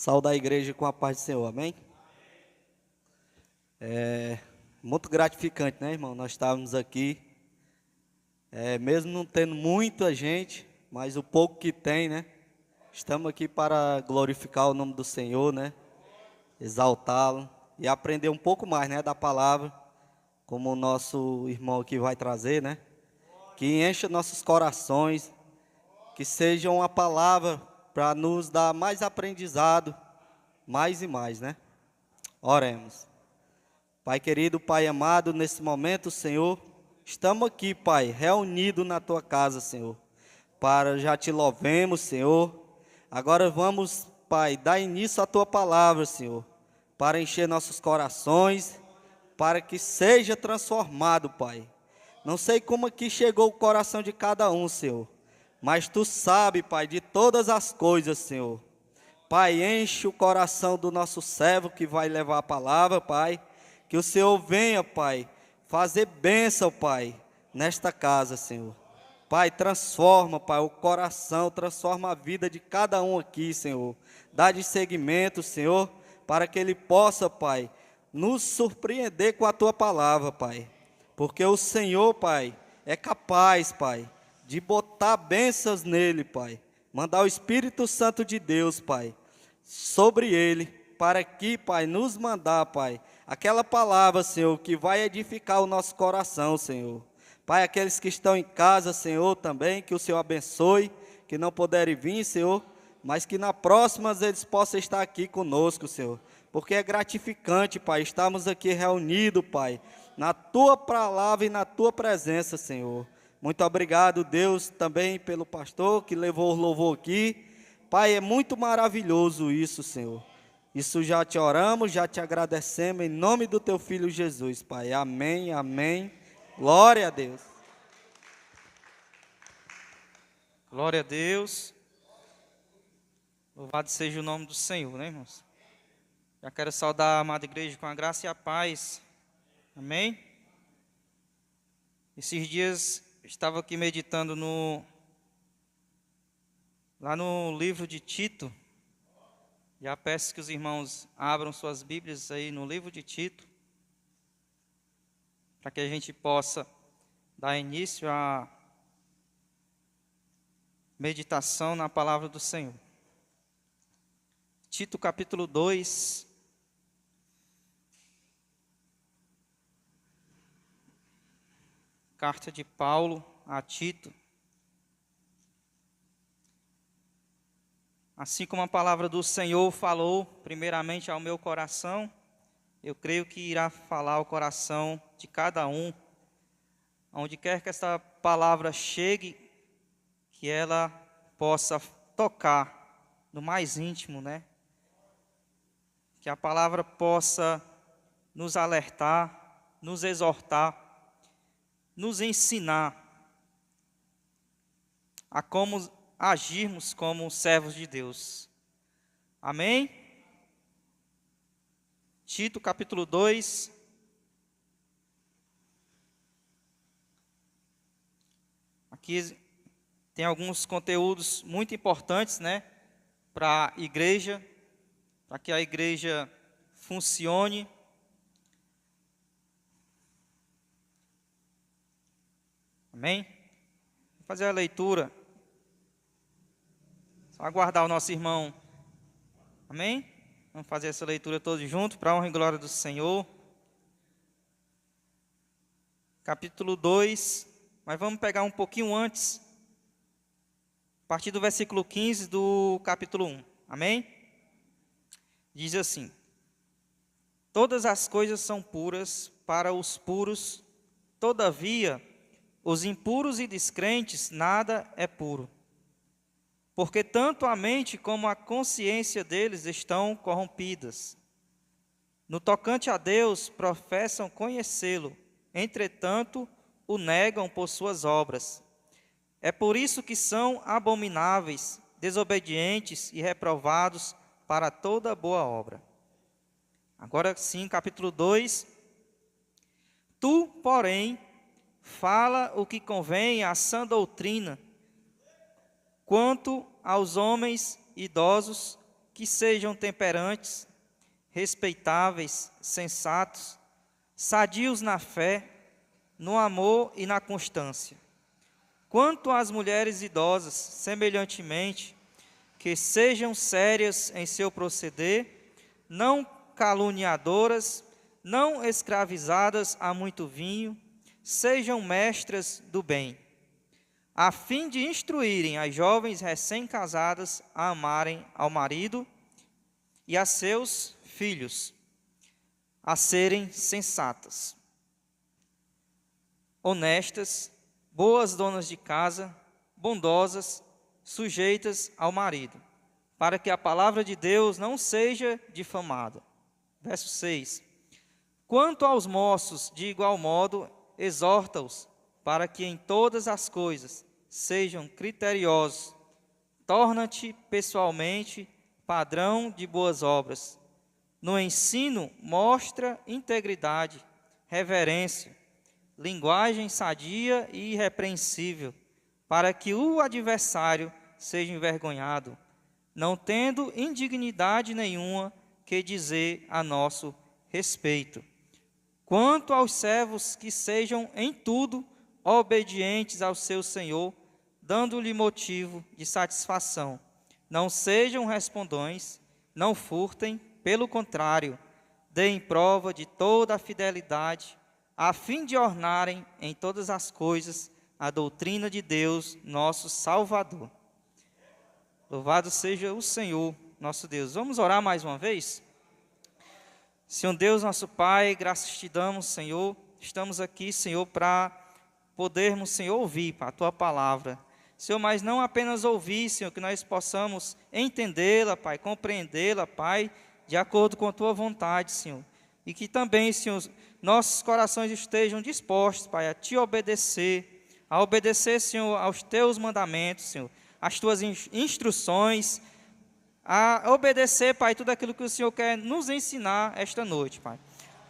Saúde a igreja com a paz do Senhor, amém? Muito gratificante, né, irmão? Nós estávamos aqui, mesmo não tendo muita gente, mas o pouco que tem, né? Estamos aqui para glorificar o nome do Senhor, né? Exaltá-lo e aprender um pouco mais, né, da palavra, como o nosso irmão aqui vai trazer, né? Que encha nossos corações, que seja uma palavra para nos dar mais aprendizado, mais e mais, né? Oremos. Pai querido, Pai amado, nesse momento, Senhor, estamos aqui, Pai, reunidos na Tua casa, Senhor, para já Te louvemos, Senhor. Agora vamos, Pai, dar início à Tua palavra, Senhor, para encher nossos corações, para que seja transformado, Pai. Não sei como aqui chegou o coração de cada um, Senhor, mas Tu sabe, Pai, de todas as coisas, Senhor. Pai, enche o coração do nosso servo que vai levar a palavra, Pai. Que o Senhor venha, Pai, fazer bênção, Pai, nesta casa, Senhor. Pai, transforma, Pai, o coração, transforma a vida de cada um aqui, Senhor. Dá-lhe seguimento, Senhor, para que ele possa, Pai, nos surpreender com a Tua palavra, Pai. Porque o Senhor, Pai, é capaz, Pai, de botar bênçãos nele, Pai. Mandar o Espírito Santo de Deus, Pai, sobre ele, para que, Pai, nos mandar, Pai, aquela palavra, Senhor, que vai edificar o nosso coração, Senhor. Pai, aqueles que estão em casa, Senhor, também, que o Senhor abençoe, que não puderem vir, Senhor, mas que na próxima eles possam estar aqui conosco, Senhor, porque é gratificante, Pai, estarmos aqui reunidos, Pai, na Tua palavra e na Tua presença, Senhor. Muito obrigado, Deus, também pelo pastor que levou o louvor aqui. Pai, é muito maravilhoso isso, Senhor. Isso já te oramos, já te agradecemos, em nome do Teu Filho Jesus, Pai. Amém, amém. Glória a Deus. Glória a Deus. Louvado seja o nome do Senhor, né, irmãos? Já quero saudar a amada igreja com a graça e a paz. Amém? Esses dias eu estava aqui meditando lá no livro de Tito. Já peço que os irmãos abram suas Bíblias aí no livro de Tito, para que a gente possa dar início à meditação na palavra do Senhor. Tito capítulo 2. Carta de Paulo a Tito. Assim como a palavra do Senhor falou primeiramente ao meu coração, eu creio que irá falar ao coração de cada um. Onde quer que esta palavra chegue, que ela possa tocar no mais íntimo, né? Que a palavra possa nos alertar, nos exortar, nos ensinar a como agirmos como servos de Deus. Amém? Tito capítulo 2. Aqui tem alguns conteúdos muito importantes, né, para a igreja, para que a igreja funcione. Amém? Vou fazer a leitura. Só aguardar o nosso irmão. Amém? Vamos fazer essa leitura todos juntos, para a honra e glória do Senhor. Capítulo 2, mas vamos pegar um pouquinho antes, a partir do versículo 15 do capítulo 1. Amém? Diz assim: todas as coisas são puras para os puros, todavia, os impuros e descrentes, nada é puro. Porque tanto a mente como a consciência deles estão corrompidas. No tocante a Deus, professam conhecê-lo, entretanto, o negam por suas obras. É por isso que são abomináveis, desobedientes e reprovados para toda boa obra. Agora sim, capítulo 2. Tu, porém, fala o que convém à sã doutrina, quanto aos homens idosos, que sejam temperantes, respeitáveis, sensatos, sadios na fé, no amor e na constância. Quanto às mulheres idosas, semelhantemente, que sejam sérias em seu proceder, não caluniadoras, não escravizadas a muito vinho, sejam mestras do bem, a fim de instruírem as jovens recém-casadas a amarem ao marido e a seus filhos, a serem sensatas, honestas, boas donas de casa, bondosas, sujeitas ao marido, para que a palavra de Deus não seja difamada. Verso 6. Quanto aos moços, de igual modo, exorta-os, para que em todas as coisas sejam criteriosos. Torna-te pessoalmente padrão de boas obras. No ensino, mostra integridade, reverência, linguagem sadia e irrepreensível, para que o adversário seja envergonhado, não tendo indignidade nenhuma que dizer a nosso respeito. Quanto aos servos, que sejam em tudo obedientes ao seu Senhor, dando-lhe motivo de satisfação. Não sejam respondões, não furtem, pelo contrário, deem prova de toda a fidelidade, a fim de ornarem em todas as coisas a doutrina de Deus, nosso Salvador. Louvado seja o Senhor, nosso Deus. Vamos orar mais uma vez? Senhor Deus, nosso Pai, graças te damos, Senhor. Estamos aqui, Senhor, para podermos, Senhor, ouvir a Tua palavra. Senhor, mas não apenas ouvir, Senhor, que nós possamos entendê-la, Pai, compreendê-la, Pai, de acordo com a Tua vontade, Senhor. E que também, Senhor, nossos corações estejam dispostos, Pai, a Te obedecer, Senhor, aos Teus mandamentos, Senhor, às Tuas instruções, a obedecer, Pai, tudo aquilo que o Senhor quer nos ensinar esta noite, Pai.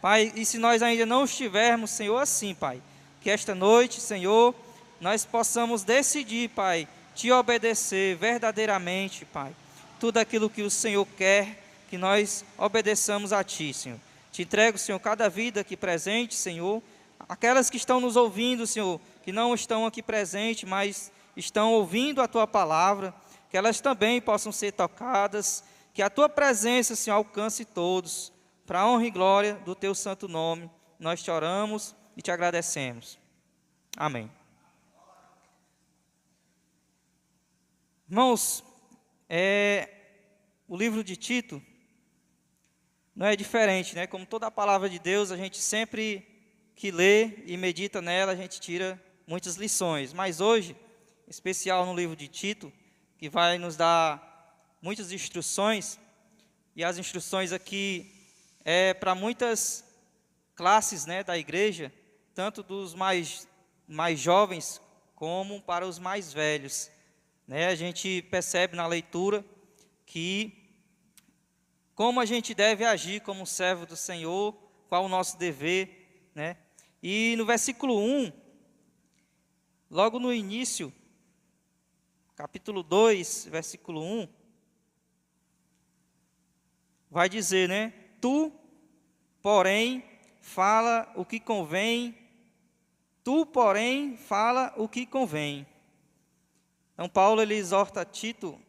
Pai, e se nós ainda não estivermos, Senhor, assim, Pai, que esta noite, Senhor, nós possamos decidir, Pai, Te obedecer verdadeiramente, Pai. Tudo aquilo que o Senhor quer, que nós obedeçamos a Ti, Senhor. Te entrego, Senhor, cada vida aqui presente, Senhor. Aquelas que estão nos ouvindo, Senhor, que não estão aqui presentes, mas estão ouvindo a Tua palavra, que elas também possam ser tocadas, que a Tua presença, Senhor, alcance todos, para a honra e glória do Teu santo nome. Nós te oramos e te agradecemos. Amém. Irmãos, o livro de Tito não é diferente, né? Como toda a palavra de Deus, a gente sempre que lê e medita nela, a gente tira muitas lições. Mas hoje, em especial no livro de Tito, que vai nos dar muitas instruções, e as instruções aqui é para muitas classes, né, da igreja, tanto dos mais jovens como para os mais velhos, né? A gente percebe na leitura que como a gente deve agir como servo do Senhor, qual o nosso dever, né? E no versículo 1, logo no início, capítulo 2, versículo 1, vai dizer, né? Tu, porém, fala o que convém. Tu, porém, fala o que convém. Então, Paulo, ele exorta Tito,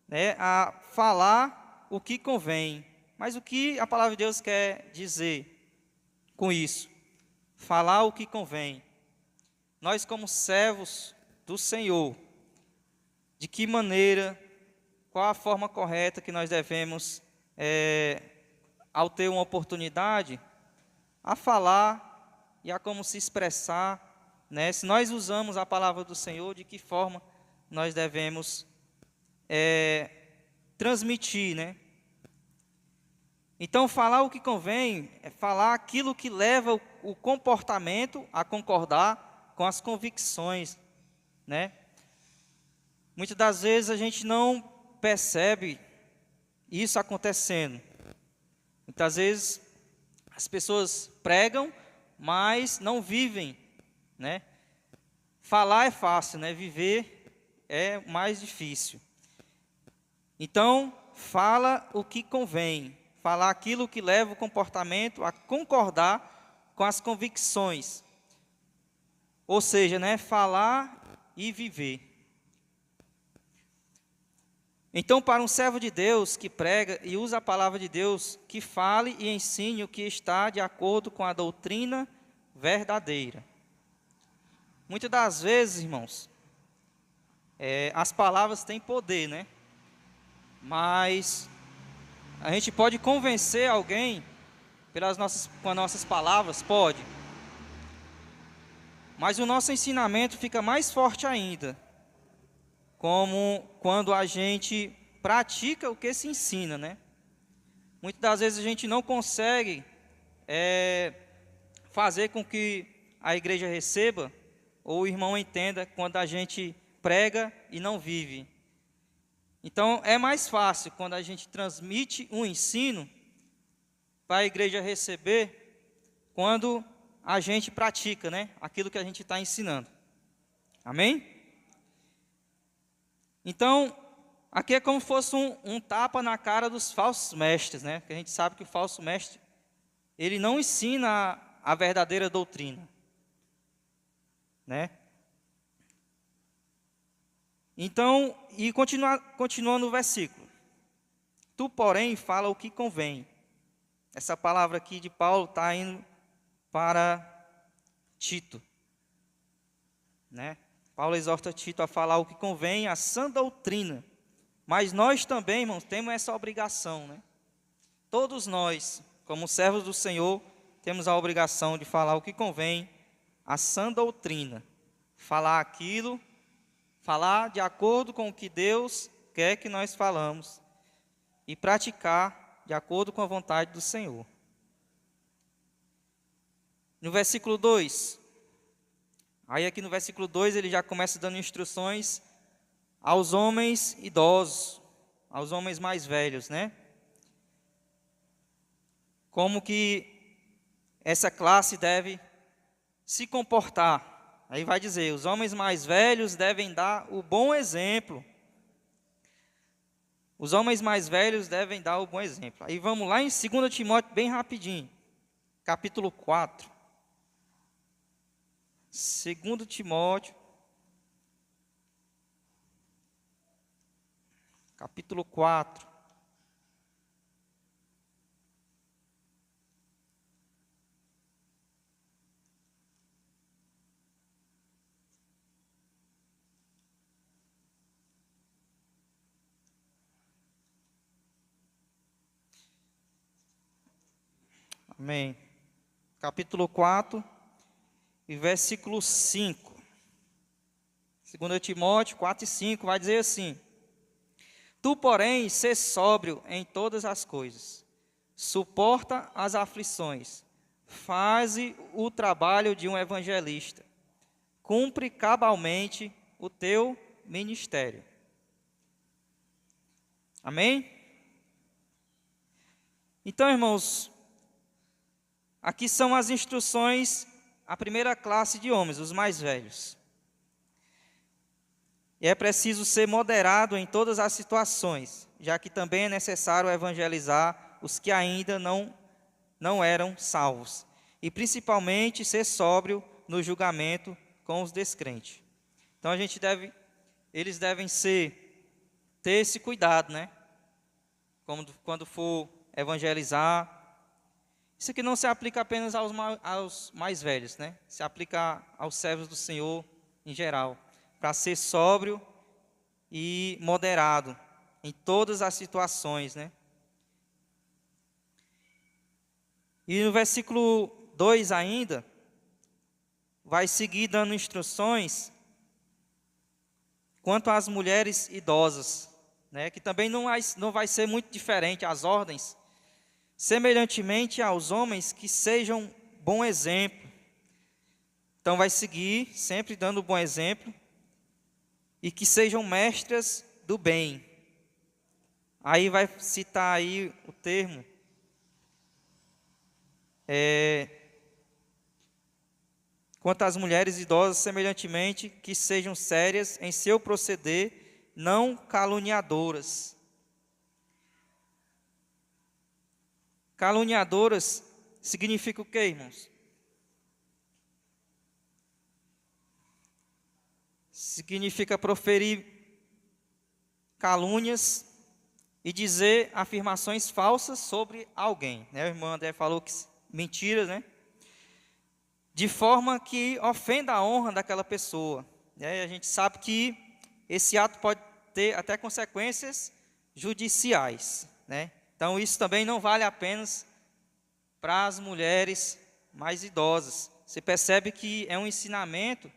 né, a falar o que convém. Mas o que a palavra de Deus quer dizer com isso? Falar o que convém. Nós, como servos do Senhor, de que maneira, qual a forma correta que nós devemos, ao ter uma oportunidade, a falar e a como se expressar, né? Se nós usamos a palavra do Senhor, de que forma nós devemos transmitir, né? Então, falar o que convém é falar aquilo que leva o comportamento a concordar com as convicções, né? Muitas das vezes a gente não percebe isso acontecendo. Muitas vezes as pessoas pregam, mas não vivem, né? Falar é fácil, né? Viver é mais difícil. Então, fala o que convém, falar aquilo que leva o comportamento a concordar com as convicções. Ou seja, né, falar e viver. Então, para um servo de Deus que prega e usa a palavra de Deus, que fale e ensine o que está de acordo com a doutrina verdadeira. Muitas das vezes, irmãos, as palavras têm poder, né? Mas a gente pode convencer alguém com as nossas palavras? Pode. Mas o nosso ensinamento fica mais forte ainda, como quando a gente pratica o que se ensina, né? Muitas das vezes a gente não consegue fazer com que a igreja receba ou o irmão entenda quando a gente prega e não vive. Então, é mais fácil quando a gente transmite um ensino para a igreja receber quando a gente pratica, né, aquilo que a gente está ensinando. Amém? Então, aqui é como se fosse um tapa na cara dos falsos mestres, né? Porque a gente sabe que o falso mestre, ele não ensina a verdadeira doutrina, né? Então, e continuando o versículo. Tu, porém, fala o que convém. Essa palavra aqui de Paulo está indo para Tito, né? Paulo exorta Tito a falar o que convém, a sã doutrina. Mas nós também, irmãos, temos essa obrigação, né? Todos nós, como servos do Senhor, temos a obrigação de falar o que convém, a sã doutrina. Falar de acordo com o que Deus quer que nós falamos e praticar de acordo com a vontade do Senhor. No versículo 2, aí aqui no versículo 2 ele já começa dando instruções aos homens idosos, aos homens mais velhos, né? Como que essa classe deve se comportar. Aí vai dizer, os homens mais velhos devem dar o bom exemplo. Os homens mais velhos devem dar o bom exemplo. Aí vamos lá em 2 Timóteo, bem rapidinho. Capítulo 4. 2 Timóteo. Capítulo 4. Amém. Capítulo 4 e versículo 5. 2 Timóteo 4 e 5 vai dizer assim: Tu, porém, sê sóbrio em todas as coisas, suporta as aflições, faze o trabalho de um evangelista, cumpre cabalmente o teu ministério. Amém? Então, irmãos, aqui são as instruções à primeira classe de homens, os mais velhos. E é preciso ser moderado em todas as situações, já que também é necessário evangelizar os que ainda não eram salvos. E principalmente ser sóbrio no julgamento com os descrentes. Então eles devem ter esse cuidado, né? Quando for evangelizar. Isso aqui não se aplica apenas aos mais velhos, né? Se aplica aos servos do Senhor em geral, para ser sóbrio e moderado em todas as situações, né? E no versículo 2 ainda, vai seguir dando instruções quanto às mulheres idosas, né? Que também não vai ser muito diferente as ordens, semelhantemente aos homens que sejam bom exemplo. Então vai seguir sempre dando bom exemplo e que sejam mestras do bem. Aí vai citar aí o termo quanto às mulheres idosas, semelhantemente que sejam sérias em seu proceder, não caluniadoras. caluniadoras significa o quê, irmãos? Significa proferir calúnias e dizer afirmações falsas sobre alguém, né? O irmão André falou que mentiras, né? De forma que ofenda a honra daquela pessoa, né? E a gente sabe que esse ato pode ter até consequências judiciais, né? Então isso também não vale apenas para as mulheres mais idosas. Você percebe que é um ensinamento,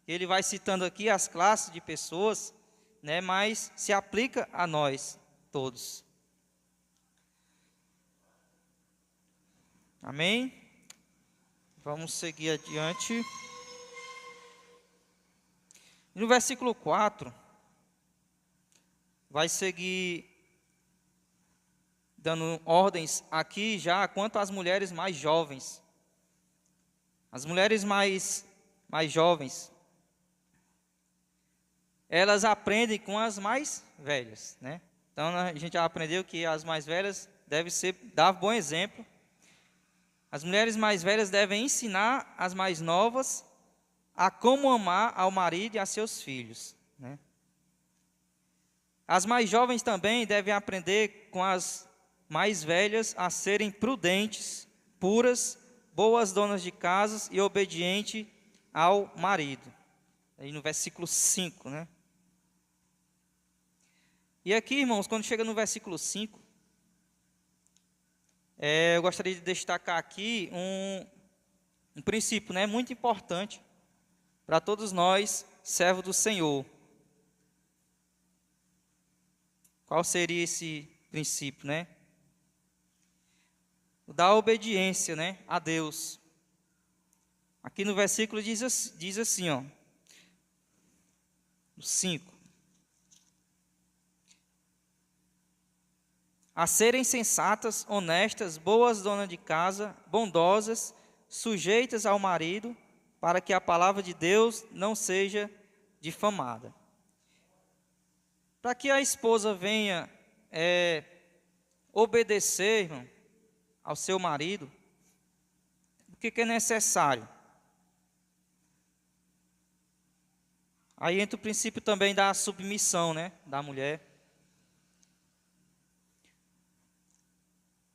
ele vai citando aqui as classes de pessoas, né? Mas se aplica a nós todos. Amém? Vamos seguir adiante. No versículo 4, vai seguir dando ordens aqui já quanto às mulheres mais jovens. As mulheres mais jovens, elas aprendem com as mais velhas, né? Então a gente já aprendeu que as mais velhas devem dar bom exemplo. As mulheres mais velhas devem ensinar as mais novas a como amar ao marido e a seus filhos, né? As mais jovens também devem aprender com as mais velhas a serem prudentes, puras, boas donas de casas e obedientes ao marido. Aí no versículo 5, né? E aqui, irmãos, quando chega no versículo 5, eu gostaria de destacar aqui um princípio, né, muito importante para todos nós, servos do Senhor. Qual seria esse princípio, né? O da obediência, né, a Deus. Aqui no versículo diz assim, ó, 5. A serem sensatas, honestas, boas donas de casa, bondosas, sujeitas ao marido, para que a palavra de Deus não seja difamada. Para que a esposa venha obedecer, irmão, ao seu marido, o que é necessário? Aí entra o princípio também da submissão, né, da mulher.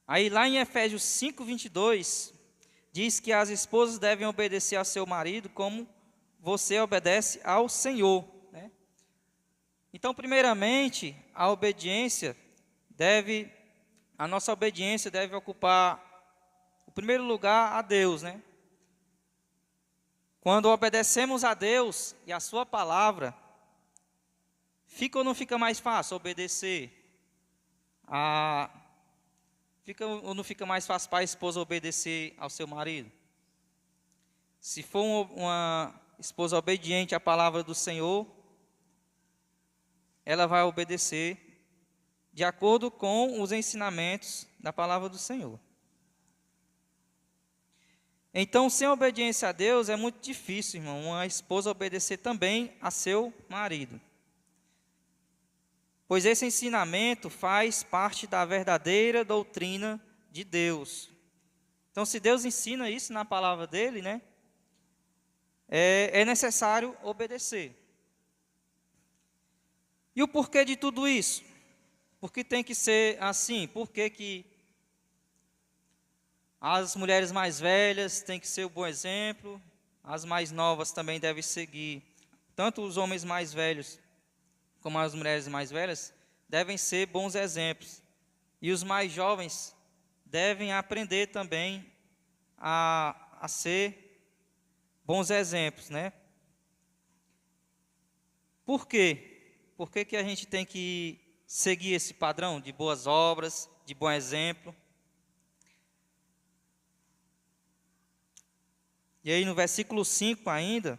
Aí lá em Efésios 5:22, diz que as esposas devem obedecer ao seu marido como você obedece ao Senhor, né? Então, primeiramente, a nossa obediência deve ocupar o primeiro lugar a Deus, né? Quando obedecemos a Deus e a sua palavra, fica ou não fica mais fácil obedecer Fica ou não fica mais fácil para a esposa obedecer ao seu marido? Se for uma esposa obediente à palavra do Senhor, ela vai obedecer de acordo com os ensinamentos da palavra do Senhor. Então, sem obediência a Deus, é muito difícil, irmão, uma esposa obedecer também a seu marido. Pois esse ensinamento faz parte da verdadeira doutrina de Deus. Então, se Deus ensina isso na palavra dele, né, é necessário obedecer. E o porquê de tudo isso? Por que tem que ser assim? Por que as mulheres mais velhas têm que ser o bom exemplo, as mais novas também devem seguir, tanto os homens mais velhos como as mulheres mais velhas, devem ser bons exemplos. E os mais jovens devem aprender também a ser bons exemplos, né? Por quê? Por que a gente tem que seguir esse padrão de boas obras, de bom exemplo? E aí no versículo 5 ainda,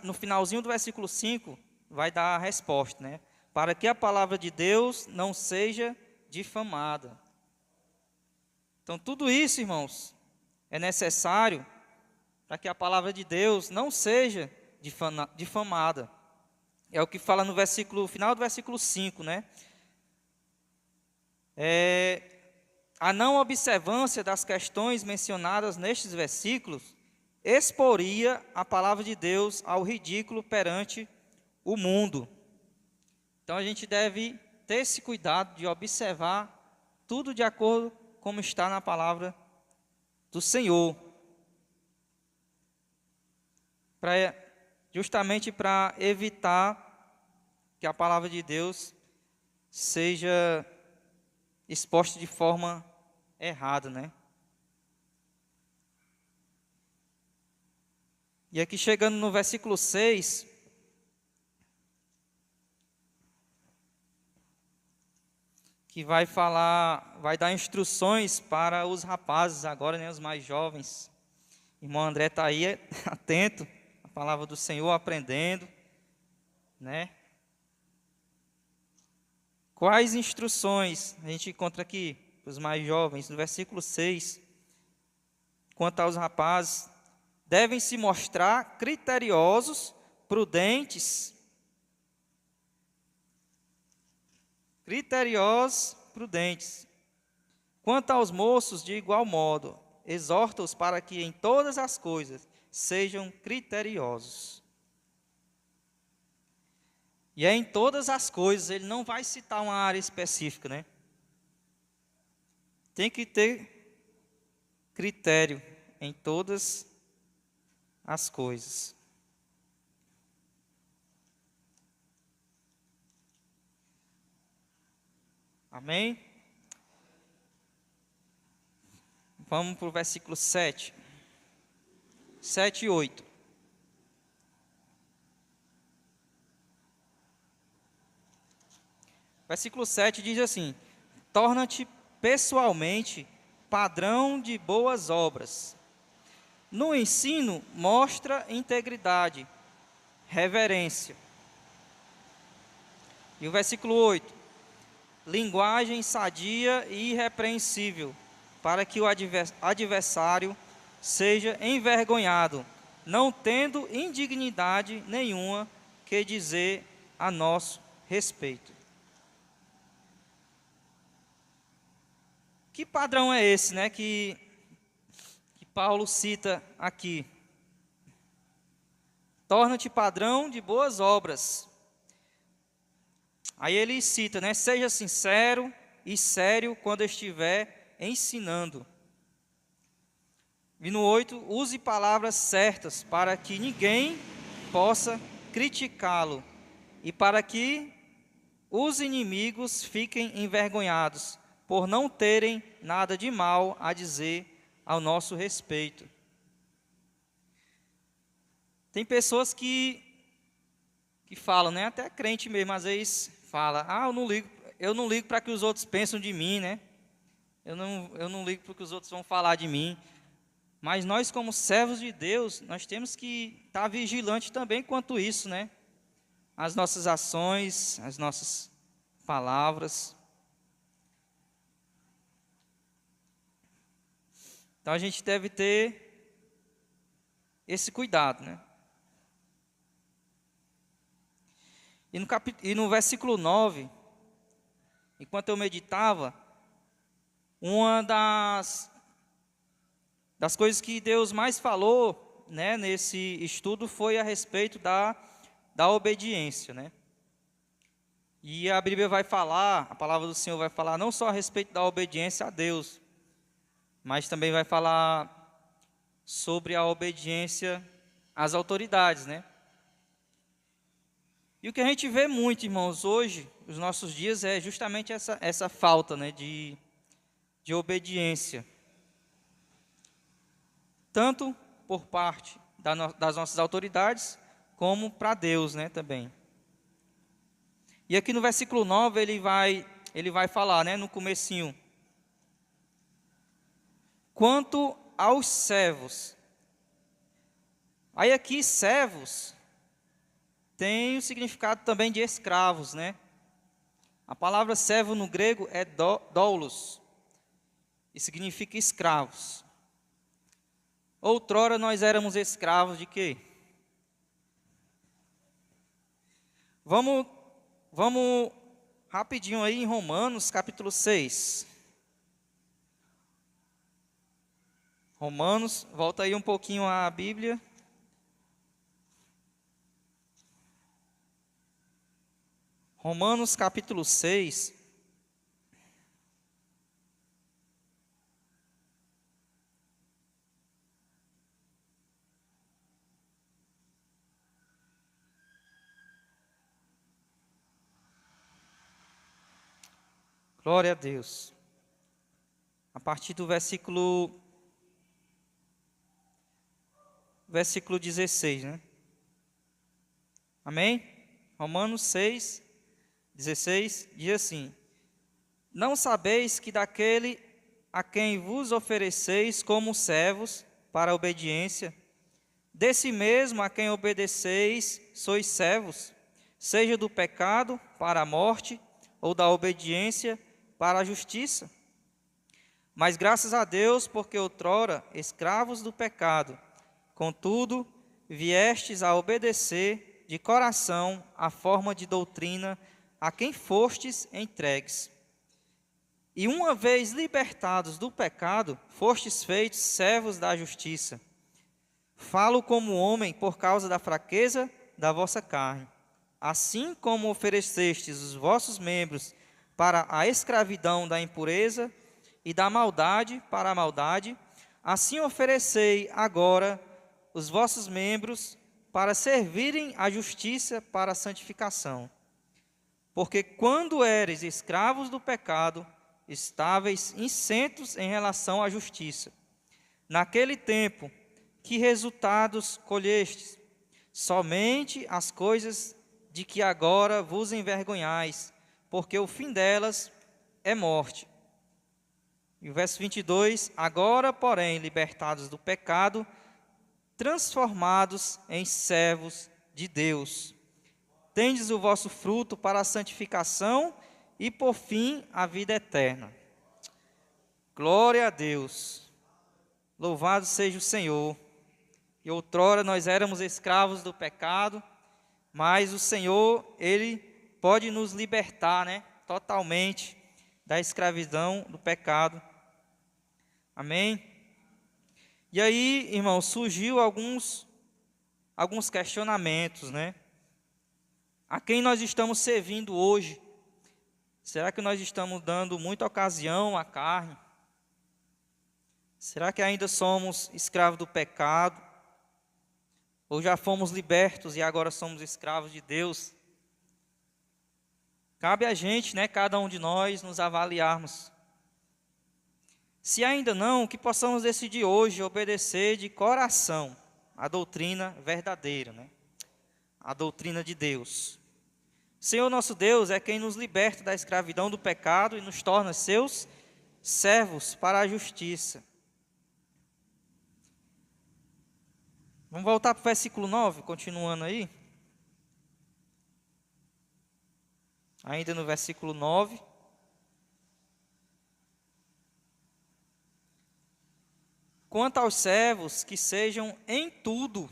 no finalzinho do versículo 5, vai dar a resposta, né? Para que a palavra de Deus não seja difamada. Então, tudo isso, irmãos, é necessário para que a palavra de Deus não seja difamada. É o que fala no final do versículo 5, né? A não observância das questões mencionadas nestes versículos exporia a palavra de Deus ao ridículo perante o mundo. Então a gente deve ter esse cuidado de observar tudo de acordo como está na palavra do Senhor, justamente para evitar que a palavra de Deus seja exposta de forma errada, né? E aqui chegando no versículo 6, que vai dar instruções para os rapazes agora, né, os mais jovens. Irmão André está aí atento à palavra do Senhor, aprendendo, né? Quais instruções a gente encontra aqui para os mais jovens? No versículo 6, quanto aos rapazes, devem se mostrar criteriosos, prudentes, Quanto aos moços, de igual modo, exorta-os para que em todas as coisas sejam criteriosos. E é em todas as coisas, ele não vai citar uma área específica, né? Tem que ter critério em todas as coisas. Amém? Vamos para o versículo 7. 7 e 8. Versículo 7 diz assim: torna-te pessoalmente padrão de boas obras. No ensino, mostra integridade, reverência. E o versículo 8: linguagem sadia e irrepreensível, para que o adversário seja envergonhado, não tendo indignidade nenhuma que dizer a nosso respeito. Que padrão é esse, né, que Paulo cita aqui? Torna-te padrão de boas obras. Aí ele cita, né, seja sincero e sério quando estiver ensinando. E no 8, use palavras certas para que ninguém possa criticá-lo e para que os inimigos fiquem envergonhados por não terem nada de mal a dizer ao nosso respeito. Tem pessoas que falam, né, até crente mesmo, às vezes fala: eu não ligo para que os outros pensam de mim, né? Eu não ligo para o que os outros vão falar de mim. Mas nós, como servos de Deus, nós temos que estar vigilantes também quanto isso, né? As nossas ações, as nossas palavras. Então a gente deve ter esse cuidado, né? E no versículo 9, enquanto eu meditava, uma das coisas que Deus mais falou, né, nesse estudo foi a respeito da obediência, né? E a Bíblia vai falar, a palavra do Senhor vai falar não só a respeito da obediência a Deus, mas também vai falar sobre a obediência às autoridades, né? E o que a gente vê muito, irmãos, hoje, nos nossos dias, é justamente essa falta, né, de obediência. Tanto por parte das nossas autoridades, como para Deus, né, também. E aqui no versículo 9, ele vai falar, né, no comecinho: quanto aos servos. Aí aqui, servos tem o significado também de escravos, né? A palavra servo no grego é doulos, e significa escravos. Outrora nós éramos escravos de quê? Vamos rapidinho aí em Romanos, capítulo 6. Romanos, volta aí um pouquinho à Bíblia. Romanos, capítulo 6. Glória a Deus. A partir do versículo 16, né? Amém? Romanos 6, 16, diz assim: Não sabeis que daquele a quem vos ofereceis como servos para a obediência, desse mesmo a quem obedeceis sois servos, seja do pecado para a morte, ou da obediência para a justiça. Mas graças a Deus, porque outrora escravos do pecado, contudo, viestes a obedecer de coração a forma de doutrina a quem fostes entregues. E uma vez libertados do pecado, fostes feitos servos da justiça. Falo como homem por causa da fraqueza da vossa carne. Assim como oferecestes os vossos membros para a escravidão da impureza e da maldade para a maldade, assim oferecei agora os vossos membros para servirem à justiça para a santificação. Porque quando eres escravos do pecado, estáveis incensos em relação à justiça. Naquele tempo, que resultados colhestes? Somente as coisas de que agora vos envergonhais, porque o fim delas é morte. E o verso 22, agora, porém, libertados do pecado, transformados em servos de Deus. Tendes o vosso fruto para a santificação e, por fim, a vida eterna. Glória a Deus. Louvado seja o Senhor. E outrora nós éramos escravos do pecado, mas o Senhor, Ele pode nos libertar, né, totalmente da escravidão do pecado. Amém? E aí, irmãos, surgiu alguns questionamentos, né? A quem nós estamos servindo hoje? Será que nós estamos dando muita ocasião à carne? Será que ainda somos escravos do pecado? Ou já fomos libertos e agora somos escravos de Deus? Cabe a gente, né, cada um de nós, nos avaliarmos. Se ainda não, que possamos decidir hoje obedecer de coração a doutrina verdadeira, né? A doutrina de Deus. Senhor nosso Deus é quem nos liberta da escravidão do pecado e nos torna seus servos para a justiça. Vamos voltar para o versículo 9, continuando aí. Ainda no versículo 9. Quanto aos servos, que sejam em tudo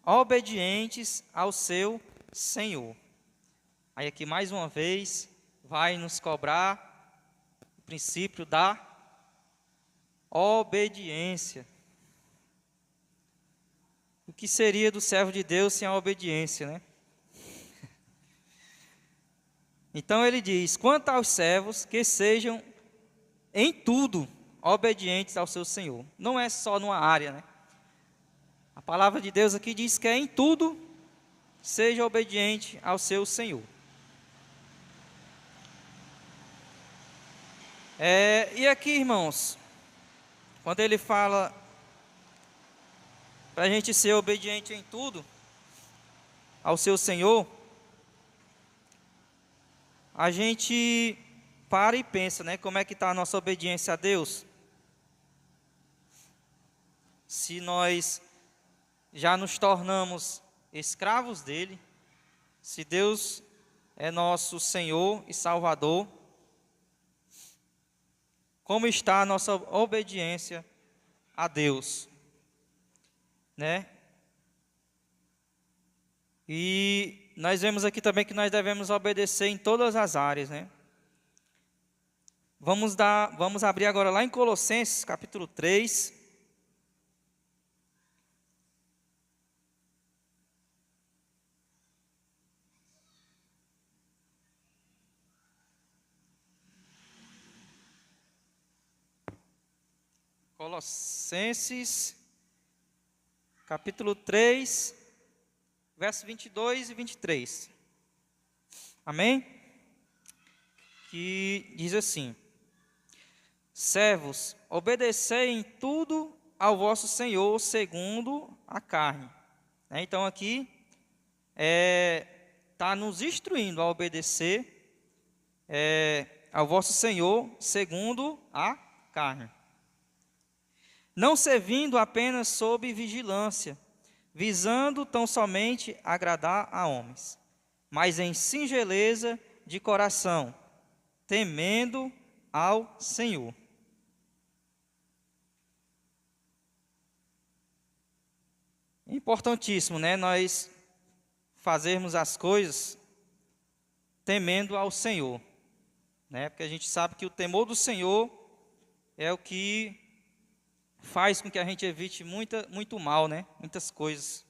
obedientes ao seu Senhor. Aí aqui mais uma vez vai nos cobrar o princípio da obediência. O que seria do servo de Deus sem a obediência, né? Então ele diz: quanto aos servos, que sejam em tudo obedientes ao seu Senhor. Não é só numa área, né? A palavra de Deus aqui diz que é em tudo seja obediente ao seu Senhor. E aqui, irmãos, quando ele fala para a gente ser obediente em tudo ao seu Senhor, a gente para e pensa, né? Como é que está a nossa obediência a Deus? Se nós já nos tornamos escravos dele, se Deus é nosso Senhor e Salvador, como está a nossa obediência a Deus, né? E nós vemos aqui também que nós devemos obedecer em todas as áreas, né? Vamos abrir agora lá em Colossenses, capítulo 3. Colossenses, capítulo 3, versos 22 e 23. Amém? Que diz assim: servos, obedecei em tudo ao vosso Senhor segundo a carne. Então aqui está nos instruindo a obedecer ao vosso Senhor segundo a carne. Não servindo apenas sob vigilância, visando tão somente agradar a homens, mas em singeleza de coração, temendo ao Senhor. Importantíssimo, né? Nós fazermos as coisas temendo ao Senhor, né? Porque a gente sabe que o temor do Senhor é o que faz com que a gente evite muito mal, né? Muitas coisas.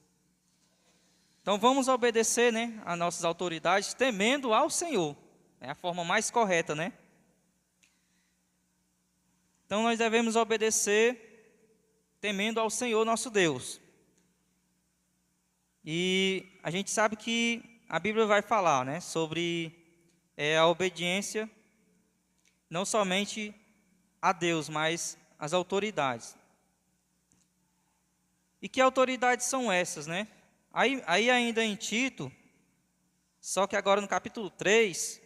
Então vamos obedecer, né, às nossas autoridades, temendo ao Senhor. É a forma mais correta, né? Então nós devemos obedecer temendo ao Senhor nosso Deus. E a gente sabe que a Bíblia vai falar, né, sobre a obediência, não somente a Deus, mas às autoridades. E que autoridades são essas, né? Aí ainda em Tito, só que agora no capítulo 3,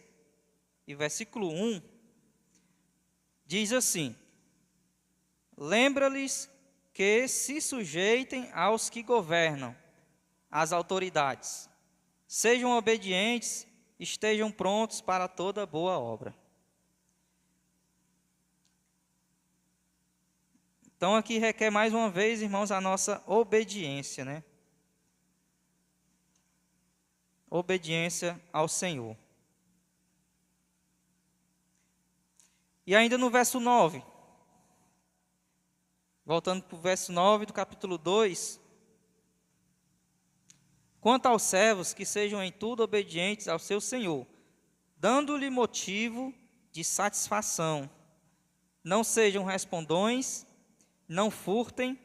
e versículo 1, diz assim: lembra-lhes que se sujeitem aos que governam, às autoridades. Sejam obedientes, estejam prontos para toda boa obra. Então aqui requer mais uma vez, irmãos, a nossa obediência, né? Obediência ao Senhor. E ainda no verso 9, voltando para o verso 9 do capítulo 2, quanto aos servos, que sejam em tudo obedientes ao seu Senhor, dando-lhe motivo de satisfação. Não sejam respondões, não furtem,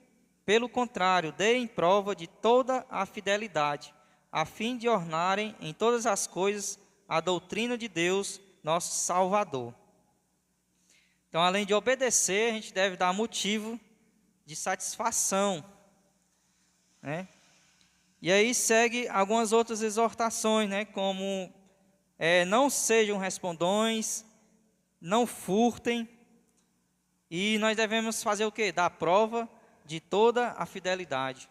pelo contrário, deem prova de toda a fidelidade, a fim de ornarem em todas as coisas a doutrina de Deus, nosso Salvador. Então, além de obedecer, a gente deve dar motivo de satisfação, né? E aí segue algumas outras exortações, né? Como não sejam respondões, não furtem, e nós devemos fazer o quê? Dar prova de toda a fidelidade.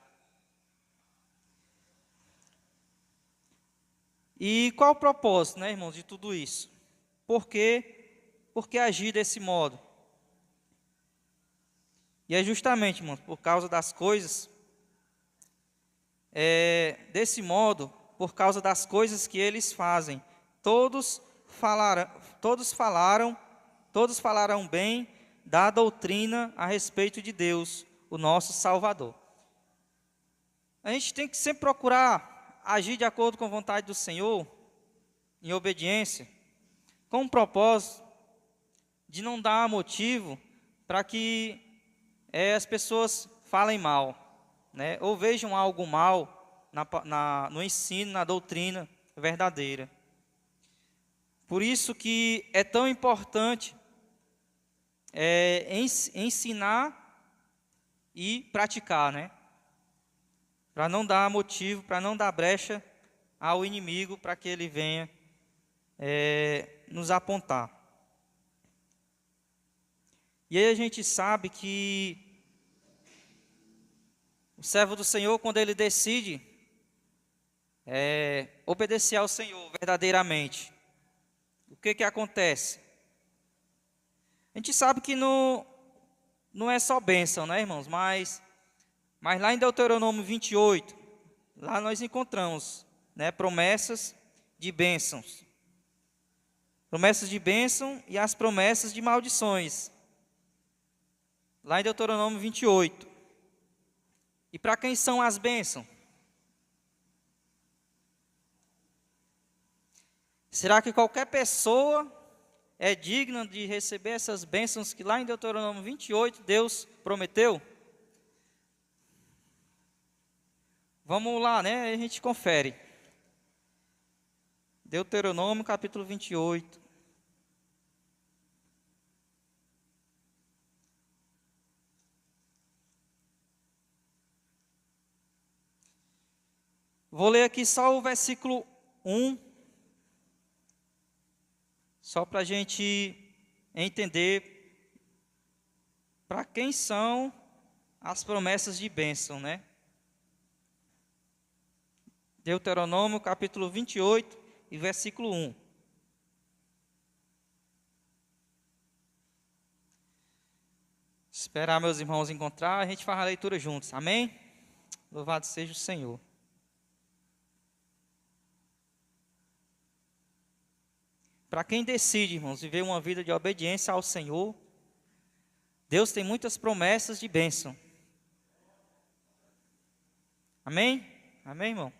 E qual o propósito, né, irmãos, de tudo isso? Por que agir desse modo? E é justamente, irmãos, por causa das coisas, desse modo, por causa das coisas que eles fazem. Todos falarão bem da doutrina a respeito de Deus, o nosso Salvador. A gente tem que sempre procurar agir de acordo com a vontade do Senhor, em obediência, com o propósito de não dar motivo para que as pessoas falem mal, né? Ou vejam algo mal no ensino, na doutrina verdadeira. Por isso que é tão importante ensinar e praticar, né? Para não dar motivo, para não dar brecha ao inimigo, para que ele venha nos apontar. E aí a gente sabe que o servo do Senhor, quando ele decide obedecer ao Senhor verdadeiramente, o que acontece? A gente sabe que não é só bênção, né, irmãos? Mas lá em Deuteronômio 28, lá nós encontramos né, promessas de bênçãos. Promessas de bênção e as promessas de maldições. Lá em Deuteronômio 28. E para quem são as bênçãos? Será que qualquer pessoa é digna de receber essas bênçãos que lá em Deuteronômio 28 Deus prometeu? Vamos lá, né? A gente confere. Deuteronômio capítulo 28. Vou ler aqui só o versículo 1, só para a gente entender para quem são as promessas de bênção, né? Deuteronômio capítulo 28 e versículo 1. Esperar meus irmãos encontrar, a gente faz a leitura juntos, amém? Louvado seja o Senhor. Para quem decide, irmãos, viver uma vida de obediência ao Senhor, Deus tem muitas promessas de bênção. Amém? Amém, irmão?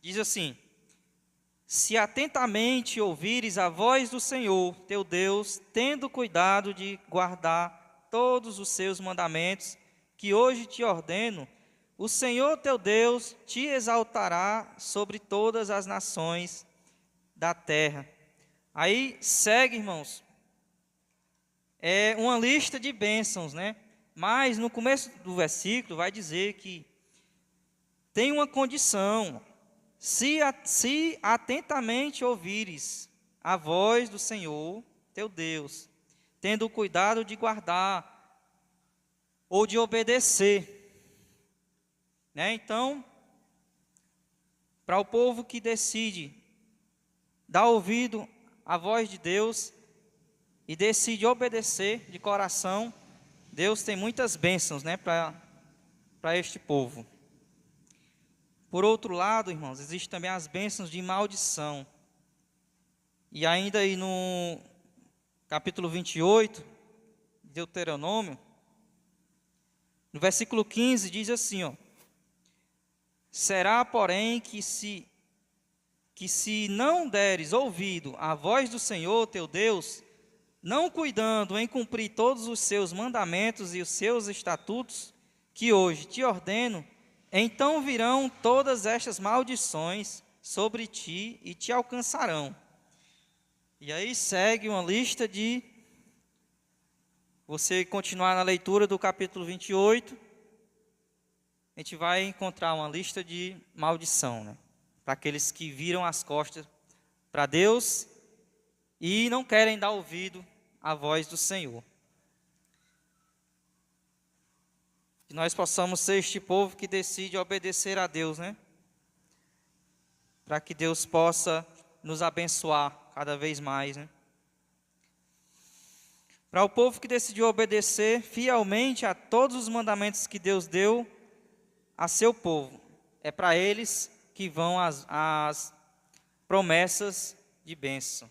Diz assim: se atentamente ouvires a voz do Senhor, teu Deus, tendo cuidado de guardar todos os seus mandamentos, que hoje te ordeno, o Senhor teu Deus te exaltará sobre todas as nações da terra. Aí segue, irmãos, é uma lista de bênçãos, né? Mas no começo do versículo vai dizer que tem uma condição: se atentamente ouvires a voz do Senhor teu Deus, tendo o cuidado de guardar ou de obedecer. Né? Então, para o povo que decide dar ouvido à voz de Deus e decide obedecer de coração, Deus tem muitas bênçãos, né, para este povo. Por outro lado, irmãos, existem também as bênçãos de maldição. E ainda aí no capítulo 28, de Deuteronômio, no versículo 15, diz assim, ó: será, porém, que se não deres ouvido à voz do Senhor teu Deus, não cuidando em cumprir todos os seus mandamentos e os seus estatutos, que hoje te ordeno, então virão todas estas maldições sobre ti e te alcançarão. E aí segue uma lista de... Você continuar na leitura do capítulo 28, a gente vai encontrar uma lista de maldição, né? Para aqueles que viram as costas para Deus e não querem dar ouvido à voz do Senhor. Que nós possamos ser este povo que decide obedecer a Deus, né? Para que Deus possa nos abençoar cada vez mais, né? Para o povo que decidiu obedecer fielmente a todos os mandamentos que Deus deu a seu povo, é para eles que vão as promessas de bênção,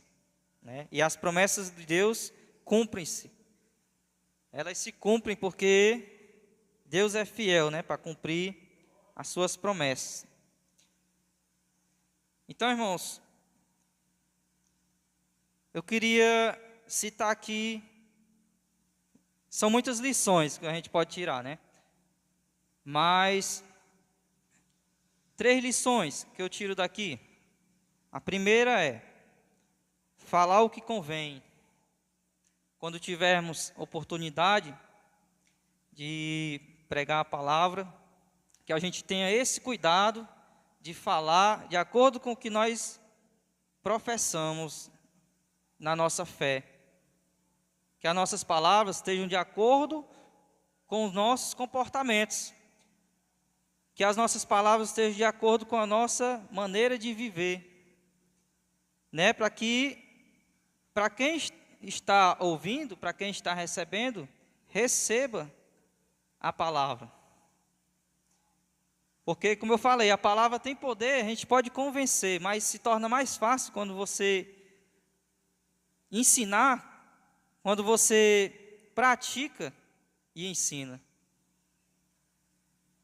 né? E as promessas de Deus cumprem-se. Elas se cumprem porque Deus é fiel, né, para cumprir as suas promessas. Então, irmãos, eu queria citar aqui, são muitas lições que a gente pode tirar, né? Mas 3 lições que eu tiro daqui. A primeira é falar o que convém. Quando tivermos oportunidade de pregar a palavra, que a gente tenha esse cuidado de falar de acordo com o que nós professamos na nossa fé. Que as nossas palavras estejam de acordo com os nossos comportamentos. Que as nossas palavras estejam de acordo com a nossa maneira de viver, né? Para quem está ouvindo, para quem está recebendo, receba a palavra. Porque, como eu falei, a palavra tem poder, a gente pode convencer, mas se torna mais fácil quando você ensinar, quando você pratica e ensina.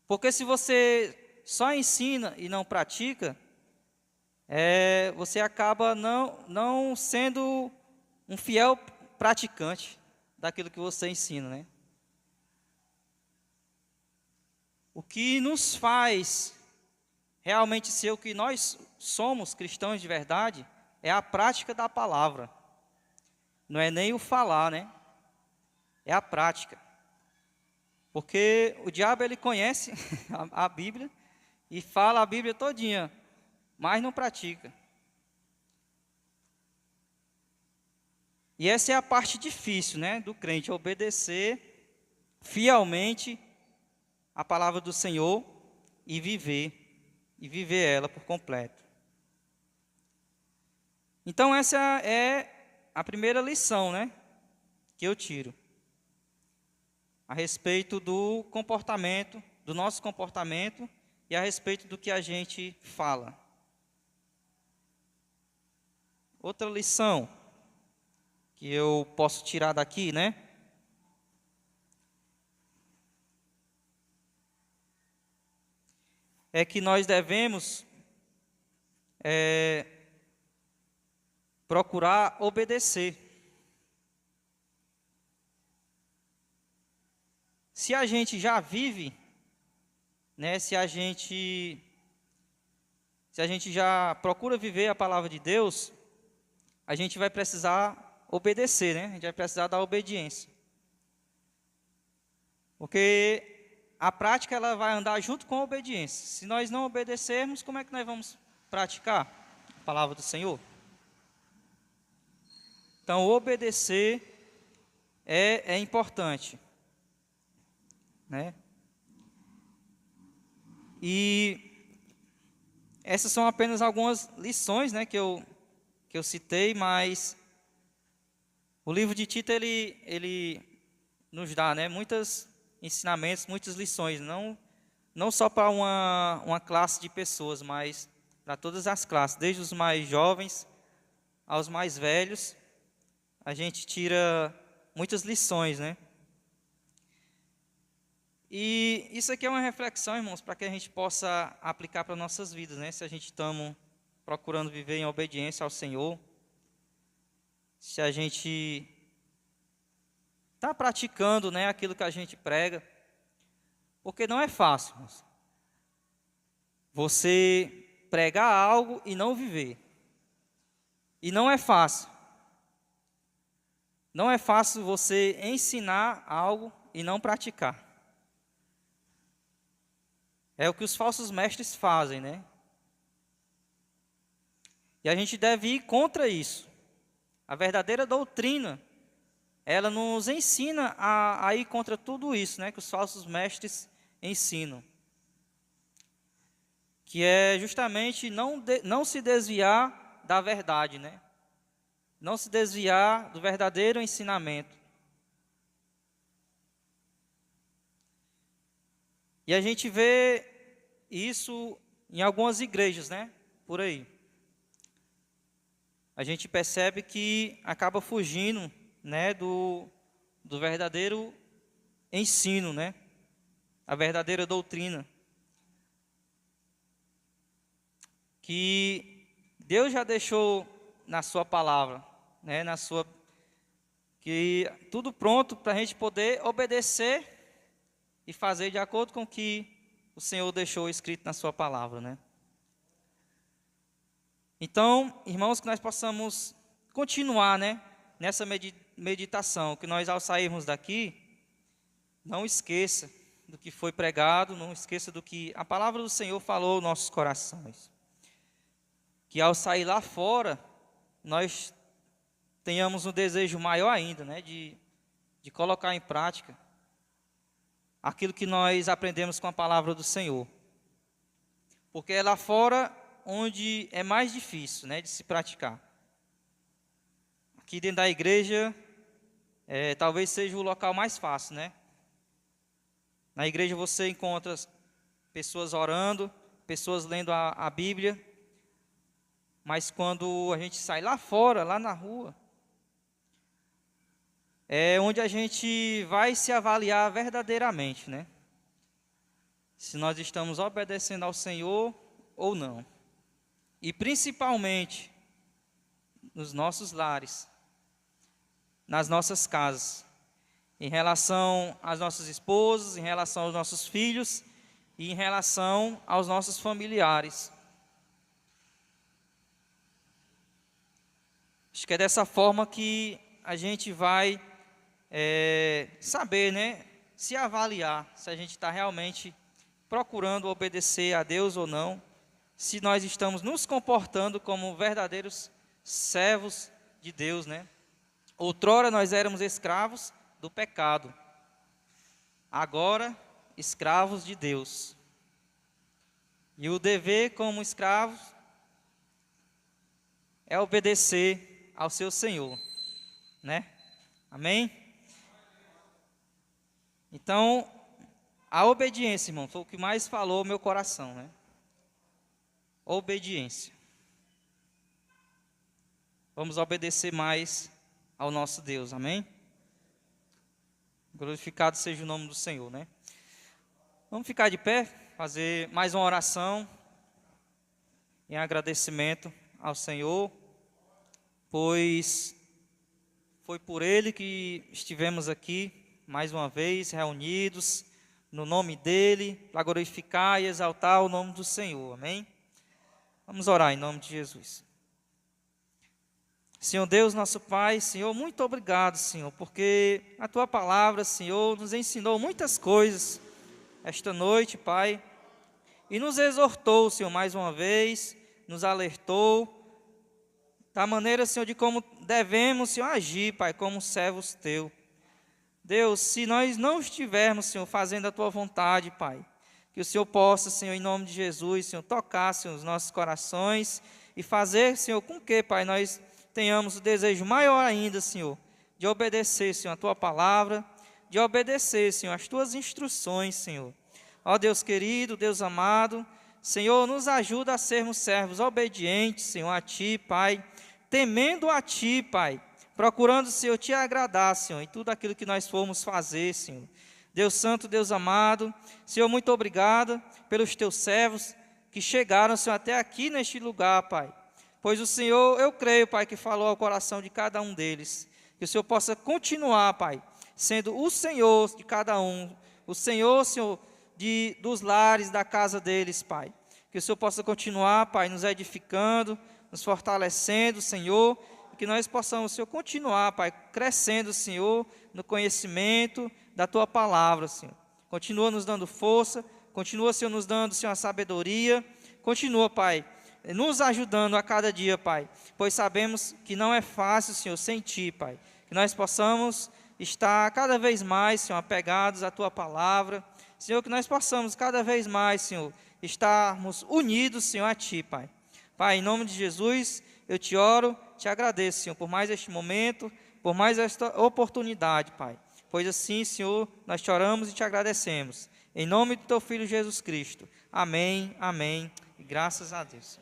Porque se você só ensina e não pratica, você acaba não sendo um fiel praticante daquilo que você ensina, né? O que nos faz realmente ser o que nós somos, cristãos de verdade, é a prática da palavra. Não é nem o falar, né? É a prática. Porque o diabo, ele conhece a Bíblia e fala a Bíblia todinha, mas não pratica. E essa é a parte difícil, né, do crente, obedecer fielmente a palavra do Senhor e viver ela por completo. Então essa é a primeira lição, né, que eu tiro a respeito do comportamento, do nosso comportamento e a respeito do que a gente fala. Outra lição que eu posso tirar daqui, né? É que nós devemos procurar obedecer. Se a gente já vive, né, se a gente já procura viver a palavra de Deus, a gente vai precisar obedecer, né? A gente vai precisar da obediência. Porque a prática, ela vai andar junto com a obediência. Se nós não obedecermos, como é que nós vamos praticar a palavra do Senhor? Então, obedecer é importante, né? E essas são apenas algumas lições, né, que eu citei, mas o livro de Tito, ele nos dá, né, muitos ensinamentos, muitas lições, não só para uma classe de pessoas, mas para todas as classes, desde os mais jovens aos mais velhos, a gente tira muitas lições, né? E isso aqui é uma reflexão, irmãos, para que a gente possa aplicar para nossas vidas, né? Se a gente estamos procurando viver em obediência ao Senhor, se a gente está praticando, né, aquilo que a gente prega, porque não é fácil, irmãos, você pregar algo e não viver. E não é fácil. Não é fácil você ensinar algo e não praticar. É o que os falsos mestres fazem, né? E a gente deve ir contra isso. A verdadeira doutrina, ela nos ensina a ir contra tudo isso, né, que os falsos mestres ensinam. Que é justamente não se desviar da verdade, né? Não se desviar do verdadeiro ensinamento. E a gente vê isso em algumas igrejas, né? Por aí. A gente percebe que acaba fugindo, né, do verdadeiro ensino, né? A verdadeira doutrina. Que Deus já deixou na sua palavra, né? Que tudo pronto para a gente poder obedecer e fazer de acordo com o que o Senhor deixou escrito na sua palavra, né? Então, irmãos, que nós possamos continuar, né, nessa meditação, que nós ao sairmos daqui, não esqueça do que foi pregado, não esqueça do que a palavra do Senhor falou aos nossos corações. Que ao sair lá fora, nós tenhamos um desejo maior ainda, né, de colocar em prática aquilo que nós aprendemos com a palavra do Senhor. Porque é lá fora onde é mais difícil, né, de se praticar. Aqui dentro da igreja, talvez seja o local mais fácil, né? Na igreja você encontra pessoas orando, pessoas lendo a Bíblia, mas quando a gente sai lá fora, lá na rua, é onde a gente vai se avaliar verdadeiramente, né? Se nós estamos obedecendo ao Senhor ou não. E principalmente nos nossos lares, nas nossas casas, em relação às nossas esposas, em relação aos nossos filhos e em relação aos nossos familiares. Acho que é dessa forma que a gente vai saber, né, se avaliar, se a gente está realmente procurando obedecer a Deus ou não, se nós estamos nos comportando como verdadeiros servos de Deus, né? Outrora nós éramos escravos do pecado, agora escravos de Deus. E o dever como escravos é obedecer ao seu Senhor, né? Amém? Então, a obediência, irmão, foi o que mais falou ao meu coração, né? Obediência. Vamos obedecer mais ao nosso Deus, amém? Glorificado seja o nome do Senhor, né? Vamos ficar de pé, fazer mais uma oração em agradecimento ao Senhor, pois foi por Ele que estivemos aqui mais uma vez reunidos no nome dEle, para glorificar e exaltar o nome do Senhor, amém? Vamos orar em nome de Jesus. Senhor Deus, nosso Pai, Senhor, muito obrigado, Senhor, porque a Tua palavra, Senhor, nos ensinou muitas coisas esta noite, Pai, e nos exortou, Senhor, mais uma vez, nos alertou da maneira, Senhor, de como devemos, Senhor, agir, Pai, como servos Teu. Deus, se nós não estivermos, Senhor, fazendo a Tua vontade, Pai, que o Senhor possa, Senhor, em nome de Jesus, Senhor, tocar, Senhor, os nossos corações e fazer, Senhor, com que, Pai, nós tenhamos o desejo maior ainda, Senhor, de obedecer, Senhor, a Tua palavra, de obedecer, Senhor, as Tuas instruções, Senhor. Ó Deus querido, Deus amado, Senhor, nos ajuda a sermos servos obedientes, Senhor, a Ti, Pai, temendo a Ti, Pai, procurando, Senhor, Te agradar, Senhor, em tudo aquilo que nós formos fazer, Senhor. Deus santo, Deus amado, Senhor, muito obrigado pelos Teus servos que chegaram, Senhor, até aqui neste lugar, Pai. Pois o Senhor, eu creio, Pai, que falou ao coração de cada um deles. Que o Senhor possa continuar, Pai, sendo o Senhor de cada um. O Senhor, Senhor, dos lares, da casa deles, Pai. Que o Senhor possa continuar, Pai, nos edificando, nos fortalecendo, Senhor. E que nós possamos, Senhor, continuar, Pai, crescendo, Senhor, no conhecimento da Tua palavra, Senhor. Continua nos dando força. Continua, Senhor, nos dando, Senhor, a sabedoria. Continua, Pai, nos ajudando a cada dia, Pai, pois sabemos que não é fácil, Senhor, sem Ti, Pai, que nós possamos estar cada vez mais, Senhor, apegados à Tua palavra, Senhor, que nós possamos cada vez mais, Senhor, estarmos unidos, Senhor, a Ti, Pai. Pai, em nome de Jesus, eu Te oro, Te agradeço, Senhor, por mais este momento, por mais esta oportunidade, Pai, pois assim, Senhor, nós Te oramos e Te agradecemos, em nome do Teu Filho Jesus Cristo, amém, amém, e graças a Deus.